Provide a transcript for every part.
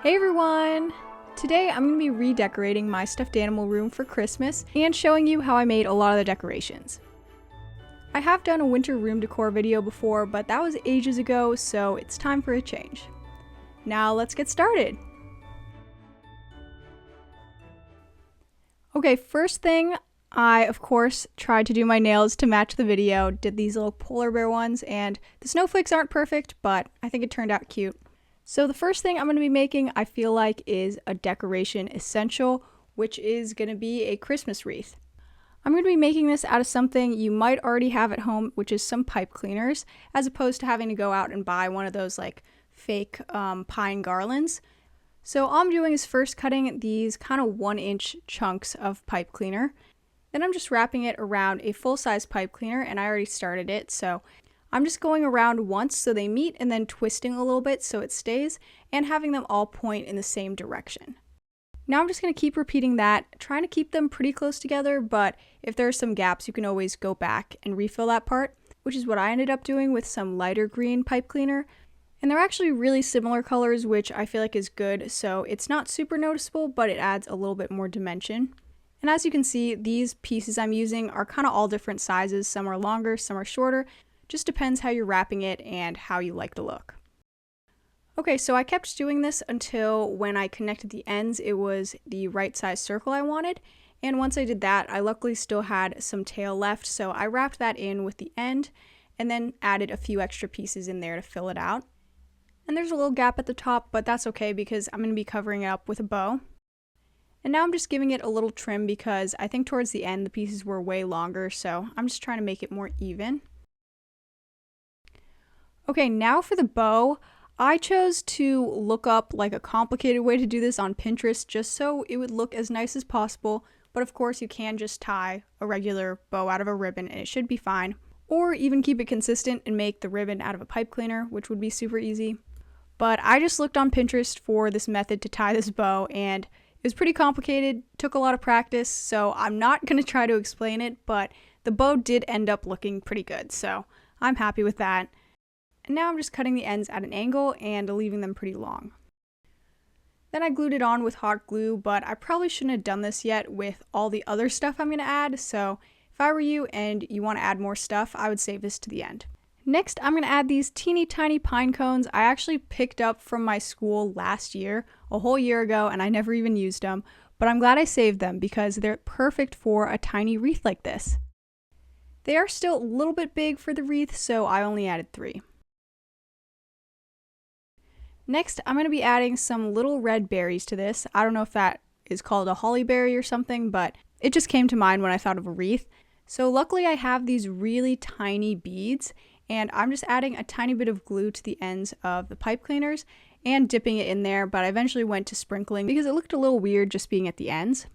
Hey everyone! Today I'm going to be redecorating my stuffed animal room for Christmas and showing you how I made a lot of the decorations. I have done a winter room decor video before, but that was ages ago, so it's time for a change. Now let's get started! Okay, first thing, I of course tried to do my nails to match the video, did these little polar bear ones, and the snowflakes aren't perfect, but I think it turned out cute. So the first thing I'm going to be making, I feel like, is a decoration essential, which is going to be a Christmas wreath. I'm going to be making this out of something you might already have at home, which is some pipe cleaners, as opposed to having to go out and buy one of those like fake pine garlands. So all I'm doing is first cutting these kind of 1-inch chunks of pipe cleaner. Then I'm just wrapping it around a full-size pipe cleaner, and I already started it, so I'm just going around once so they meet and then twisting a little bit so it stays and having them all point in the same direction. Now I'm just going to keep repeating that, trying to keep them pretty close together, but if there are some gaps you can always go back and refill that part, which is what I ended up doing with some lighter green pipe cleaner. And they're actually really similar colors, which I feel like is good, so it's not super noticeable, but it adds a little bit more dimension. And as you can see, these pieces I'm using are kind of all different sizes. Some are longer, some are shorter. Just depends how you're wrapping it and how you like the look. Okay, so I kept doing this until when I connected the ends, it was the right size circle I wanted. And once I did that, I luckily still had some tail left, so I wrapped that in with the end and then added a few extra pieces in there to fill it out. And there's a little gap at the top, but that's okay because I'm going to be covering it up with a bow. And now I'm just giving it a little trim because I think towards the end the pieces were way longer, so I'm just trying to make it more even. Okay, now for the bow, I chose to look up like a complicated way to do this on Pinterest just so it would look as nice as possible, but of course you can just tie a regular bow out of a ribbon and it should be fine. Or even keep it consistent and make the ribbon out of a pipe cleaner, which would be super easy. But I just looked on Pinterest for this method to tie this bow and it was pretty complicated, took a lot of practice, so I'm not going to try to explain it, but the bow did end up looking pretty good, so I'm happy with that. And now I'm just cutting the ends at an angle and leaving them pretty long. Then I glued it on with hot glue, but I probably shouldn't have done this yet with all the other stuff I'm going to add, so if I were you and you want to add more stuff, I would save this to the end. Next, I'm going to add these teeny tiny pine cones I actually picked up from my school last year, a whole year ago, and I never even used them, but I'm glad I saved them because they're perfect for a tiny wreath like this. They are still a little bit big for the wreath, so I only added 3. Next, I'm going to be adding some little red berries to this. I don't know if that is called a holly berry or something, but it just came to mind when I thought of a wreath. So luckily I have these really tiny beads, and I'm just adding a tiny bit of glue to the ends of the pipe cleaners and dipping it in there, but I eventually went to sprinkling because it looked a little weird just being at the ends.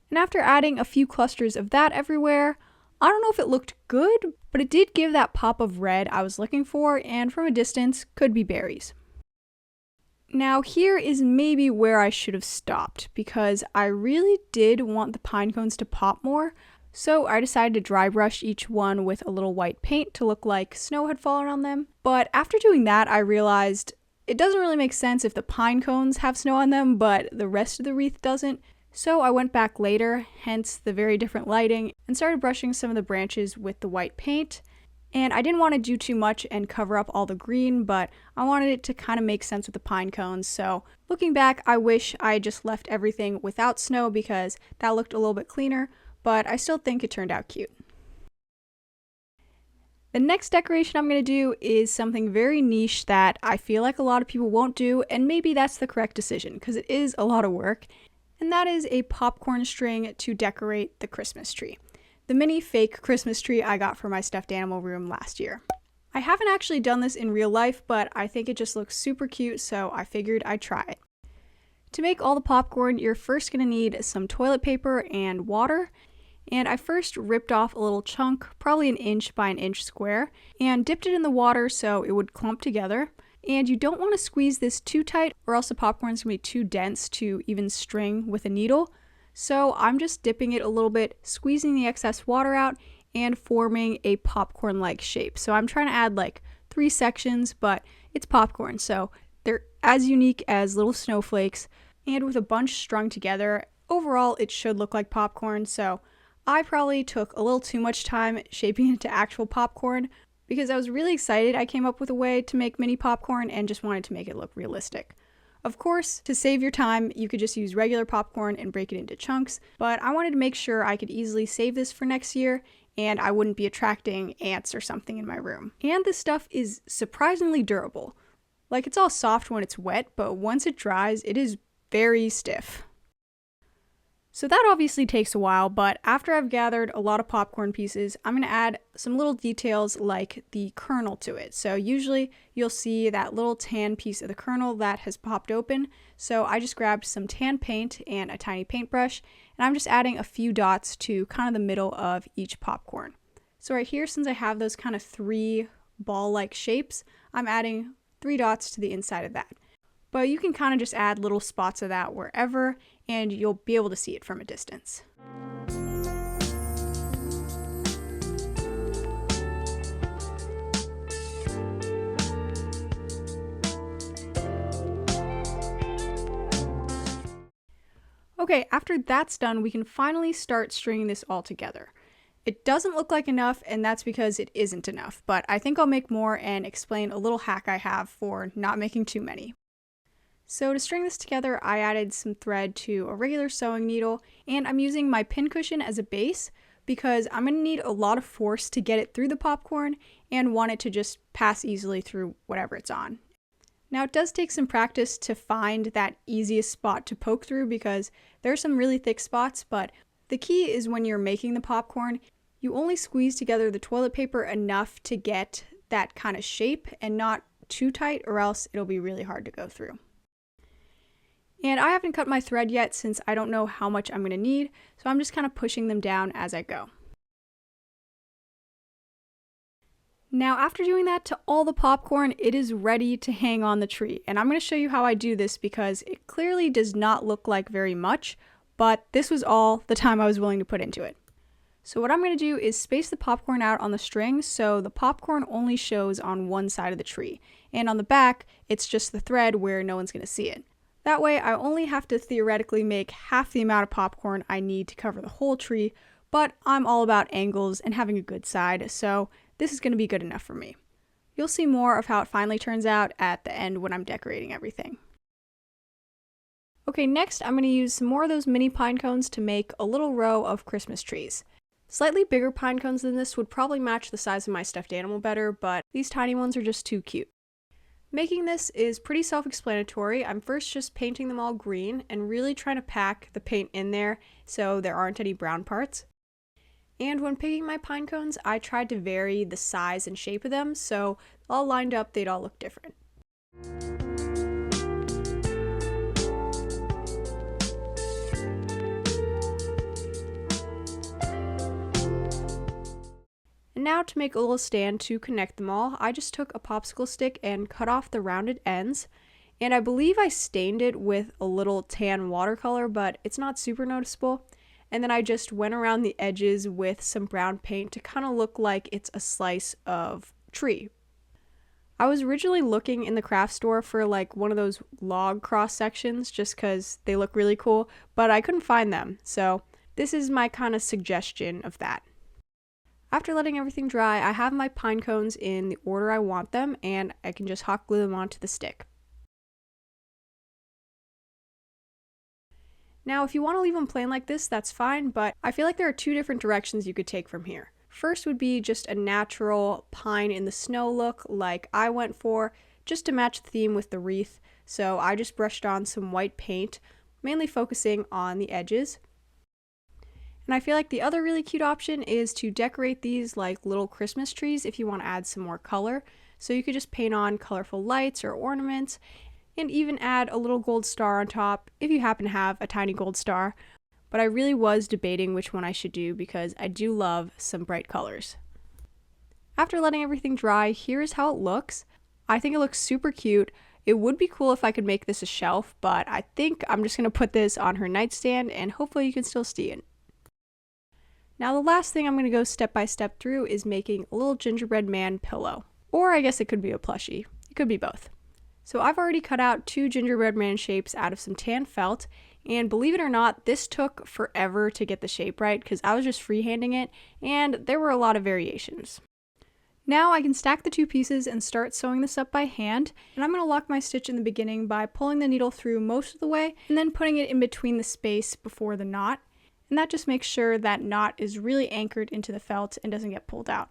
And after adding a few clusters of that everywhere, I don't know if it looked good, but it did give that pop of red I was looking for, and from a distance could be berries. Now here is maybe where I should have stopped because I really did want the pine cones to pop more, so I decided to dry brush each one with a little white paint to look like snow had fallen on them. But after doing that, I realized it doesn't really make sense if the pine cones have snow on them, but the rest of the wreath doesn't. So I went back later, hence the very different lighting, and started brushing some of the branches with the white paint. And I didn't want to do too much and cover up all the green, but I wanted it to kind of make sense with the pine cones. So looking back, I wish I had just left everything without snow because that looked a little bit cleaner, but I still think it turned out cute. The next decoration I'm going to do is something very niche that I feel like a lot of people won't do, and maybe that's the correct decision because it is a lot of work, and that is a popcorn string to decorate the Christmas tree. The mini fake Christmas tree I got for my stuffed animal room last year. I haven't actually done this in real life, but I think it just looks super cute, so I figured I'd try it. To make all the popcorn, you're first going to need some toilet paper and water, and I first ripped off a little chunk, probably 1 inch by 1 inch square, and dipped it in the water so it would clump together. And you don't want to squeeze this too tight or else the popcorn's going to be too dense to even string with a needle. So I'm just dipping it a little bit, squeezing the excess water out, and forming a popcorn-like shape. So I'm trying to add like 3 sections, but it's popcorn, so they're as unique as little snowflakes, and with a bunch strung together, overall it should look like popcorn, so I probably took a little too much time shaping it into actual popcorn because I was really excited I came up with a way to make mini popcorn and just wanted to make it look realistic. Of course, to save your time, you could just use regular popcorn and break it into chunks, but I wanted to make sure I could easily save this for next year and I wouldn't be attracting ants or something in my room. And this stuff is surprisingly durable. Like, it's all soft when it's wet, but once it dries, it is very stiff. So that obviously takes a while, but after I've gathered a lot of popcorn pieces, I'm going to add some little details like the kernel to it. So usually you'll see that little tan piece of the kernel that has popped open. So I just grabbed some tan paint and a tiny paintbrush, and I'm just adding a few dots to kind of the middle of each popcorn. So right here, since I have those kind of 3 ball-like shapes, I'm adding 3 dots to the inside of that. But you can kind of just add little spots of that wherever, and you'll be able to see it from a distance. Okay, after that's done, we can finally start stringing this all together. It doesn't look like enough, and that's because it isn't enough, but I think I'll make more and explain a little hack I have for not making too many. So to string this together, I added some thread to a regular sewing needle, and I'm using my pincushion as a base because I'm going to need a lot of force to get it through the popcorn and want it to just pass easily through whatever it's on. Now, it does take some practice to find that easiest spot to poke through because there are some really thick spots, but the key is when you're making the popcorn, you only squeeze together the toilet paper enough to get that kind of shape and not too tight, or else it'll be really hard to go through. And I haven't cut my thread yet since I don't know how much I'm going to need, so I'm just kind of pushing them down as I go. Now, after doing that to all the popcorn, it is ready to hang on the tree. And I'm going to show you how I do this because it clearly does not look like very much, but this was all the time I was willing to put into it. So what I'm going to do is space the popcorn out on the string so the popcorn only shows on one side of the tree. And on the back, it's just the thread where no one's going to see it. That way, I only have to theoretically make half the amount of popcorn I need to cover the whole tree, but I'm all about angles and having a good side, so this is going to be good enough for me. You'll see more of how it finally turns out at the end when I'm decorating everything. Okay, next I'm going to use some more of those mini pine cones to make a little row of Christmas trees. Slightly bigger pine cones than this would probably match the size of my stuffed animal better, but these tiny ones are just too cute. Making this is pretty self-explanatory. I'm first just painting them all green and really trying to pack the paint in there so there aren't any brown parts. And when picking my pine cones, I tried to vary the size and shape of them so all lined up they'd all look different. And now to make a little stand to connect them all, I just took a popsicle stick and cut off the rounded ends. And I believe I stained it with a little tan watercolor, but it's not super noticeable. And then I just went around the edges with some brown paint to kind of look like it's a slice of tree. I was originally looking in the craft store for like one of those log cross sections just because they look really cool, but I couldn't find them. So this is my kind of suggestion of that. After letting everything dry, I have my pine cones in the order I want them, and I can just hot glue them onto the stick. Now, if you want to leave them plain like this, that's fine, but I feel like there are 2 different directions you could take from here. First would be just a natural pine in the snow look like I went for, just to match the theme with the wreath, so I just brushed on some white paint, mainly focusing on the edges. And I feel like the other really cute option is to decorate these like little Christmas trees if you want to add some more color. So you could just paint on colorful lights or ornaments and even add a little gold star on top if you happen to have a tiny gold star. But I really was debating which one I should do because I do love some bright colors. After letting everything dry, here is how it looks. I think it looks super cute. It would be cool if I could make this a shelf, but I think I'm just going to put this on her nightstand and hopefully you can still see it. Now the last thing I'm going to go step by step through is making a little gingerbread man pillow. Or I guess it could be a plushie. It could be both. So I've already cut out 2 gingerbread man shapes out of some tan felt, and believe it or not, this took forever to get the shape right because I was just freehanding it, and there were a lot of variations. Now I can stack the 2 pieces and start sewing this up by hand, and I'm going to lock my stitch in the beginning by pulling the needle through most of the way and then putting it in between the space before the knot, and that just makes sure that knot is really anchored into the felt and doesn't get pulled out.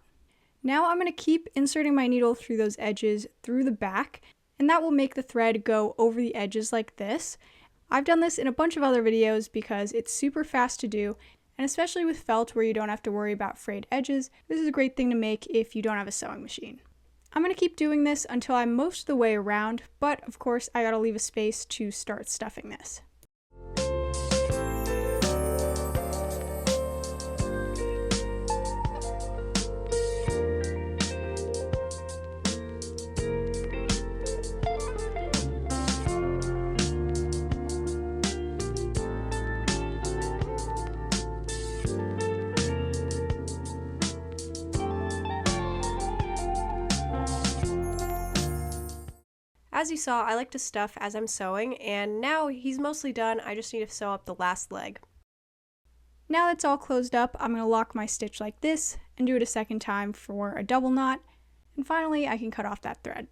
Now I'm going to keep inserting my needle through those edges through the back, and that will make the thread go over the edges like this. I've done this in a bunch of other videos because it's super fast to do, and especially with felt where you don't have to worry about frayed edges, this is a great thing to make if you don't have a sewing machine. I'm going to keep doing this until I'm most of the way around, but of course I gotta leave a space to start stuffing this. As you saw, I like to stuff as I'm sewing, and now he's mostly done. I just need to sew up the last leg. Now that's all closed up, I'm going to lock my stitch like this and do it a second time for a double knot, and finally I can cut off that thread.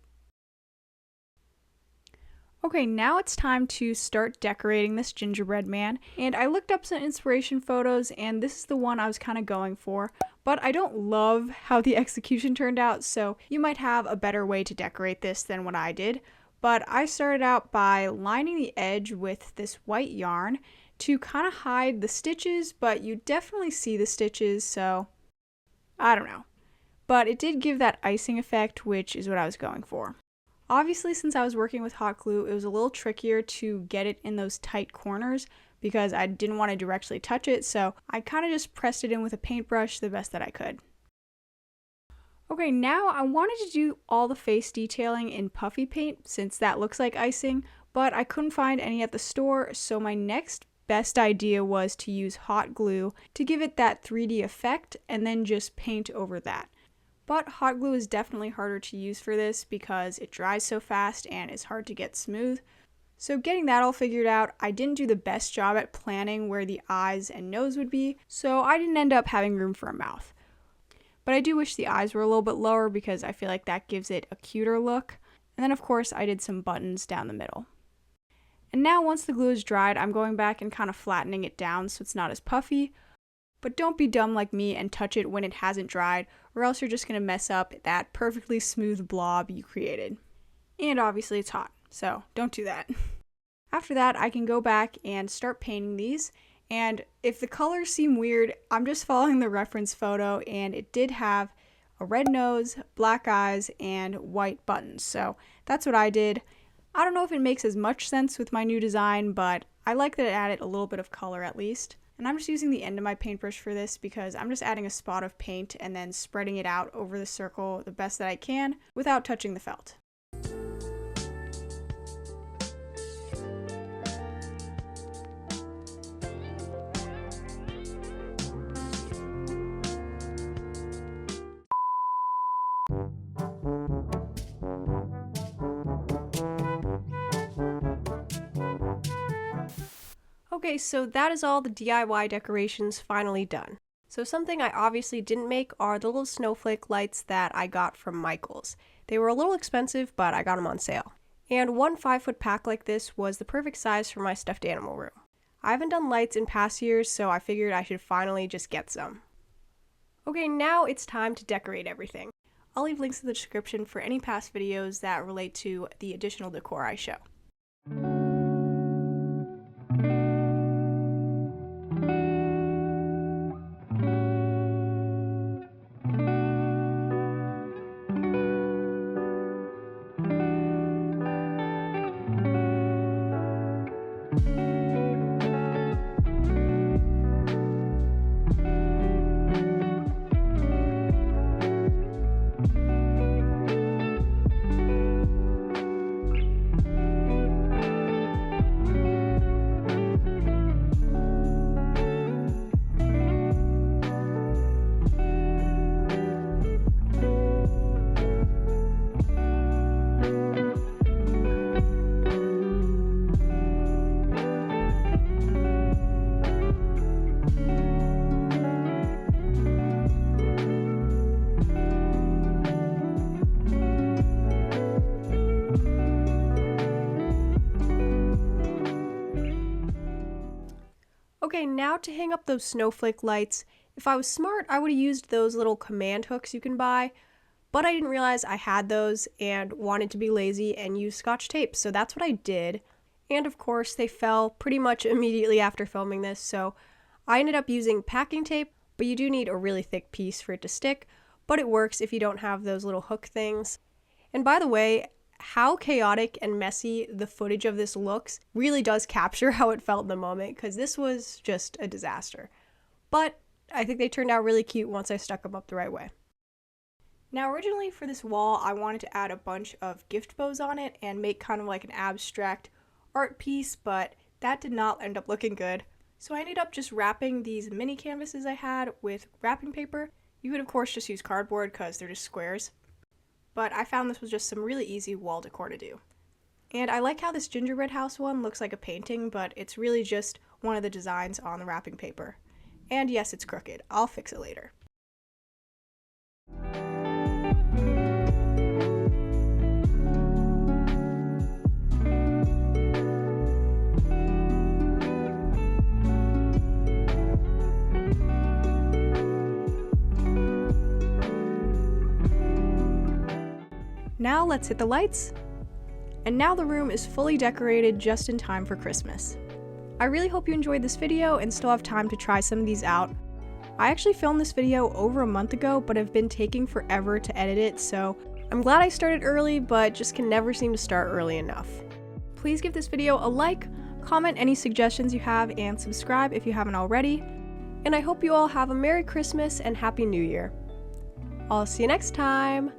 Okay, now it's time to start decorating this gingerbread man, and I looked up some inspiration photos and this is the one I was kind of going for, but I don't love how the execution turned out, so you might have a better way to decorate this than what I did. But I started out by lining the edge with this white yarn to kind of hide the stitches, but you definitely see the stitches, so I don't know. But it did give that icing effect, which is what I was going for. Obviously, since I was working with hot glue, it was a little trickier to get it in those tight corners because I didn't want to directly touch it, so I kind of just pressed it in with a paintbrush the best that I could. Okay, now I wanted to do all the face detailing in puffy paint since that looks like icing, but I couldn't find any at the store, so my next best idea was to use hot glue to give it that 3D effect and then just paint over that. But hot glue is definitely harder to use for this because it dries so fast and is hard to get smooth. So getting that all figured out, I didn't do the best job at planning where the eyes and nose would be, so I didn't end up having room for a mouth. But I do wish the eyes were a little bit lower because I feel like that gives it a cuter look. And then of course I did some buttons down the middle. And now once the glue is dried, I'm going back and kind of flattening it down so it's not as puffy. But don't be dumb like me and touch it when it hasn't dried, or else you're just going to mess up that perfectly smooth blob you created. And obviously it's hot, so don't do that. After that, I can go back and start painting these, and if the colors seem weird, I'm just following the reference photo, and it did have a red nose, black eyes, and white buttons, so that's what I did. I don't know if it makes as much sense with my new design, but I like that it added a little bit of color at least. And I'm just using the end of my paintbrush for this because I'm just adding a spot of paint and then spreading it out over the circle the best that I can without touching the felt. Okay, so that is all the DIY decorations finally done. So something I obviously didn't make are the little snowflake lights that I got from Michael's. They were a little expensive, but I got them on sale. And one 5-foot pack like this was the perfect size for my stuffed animal room. I haven't done lights in past years, so I figured I should finally just get some. Okay, now it's time to decorate everything. I'll leave links in the description for any past videos that relate to the additional decor I show. Okay, now to hang up those snowflake lights. If I was smart, I would have used those little command hooks you can buy, but I didn't realize I had those and wanted to be lazy and use Scotch tape, so that's what I did. And of course, they fell pretty much immediately after filming this, so I ended up using packing tape, but you do need a really thick piece for it to stick, but it works if you don't have those little hook things. And by the way, how chaotic and messy the footage of this looks really does capture how it felt in the moment, because this was just a disaster. But I think they turned out really cute once I stuck them up the right way. Now originally for this wall, I wanted to add a bunch of gift bows on it and make kind of like an abstract art piece, but that did not end up looking good. So I ended up just wrapping these mini canvases I had with wrapping paper. You could of course just use cardboard because they're just squares. But I found this was just some really easy wall decor to do. And I like how this gingerbread house one looks like a painting, but it's really just one of the designs on the wrapping paper. And yes, it's crooked. I'll fix it later. Now let's hit the lights. And now the room is fully decorated just in time for Christmas. I really hope you enjoyed this video and still have time to try some of these out. I actually filmed this video over a month ago, but have been taking forever to edit it, so I'm glad I started early, but just can never seem to start early enough. Please give this video a like, comment any suggestions you have, and subscribe if you haven't already. And I hope you all have a Merry Christmas and Happy New Year. I'll see you next time!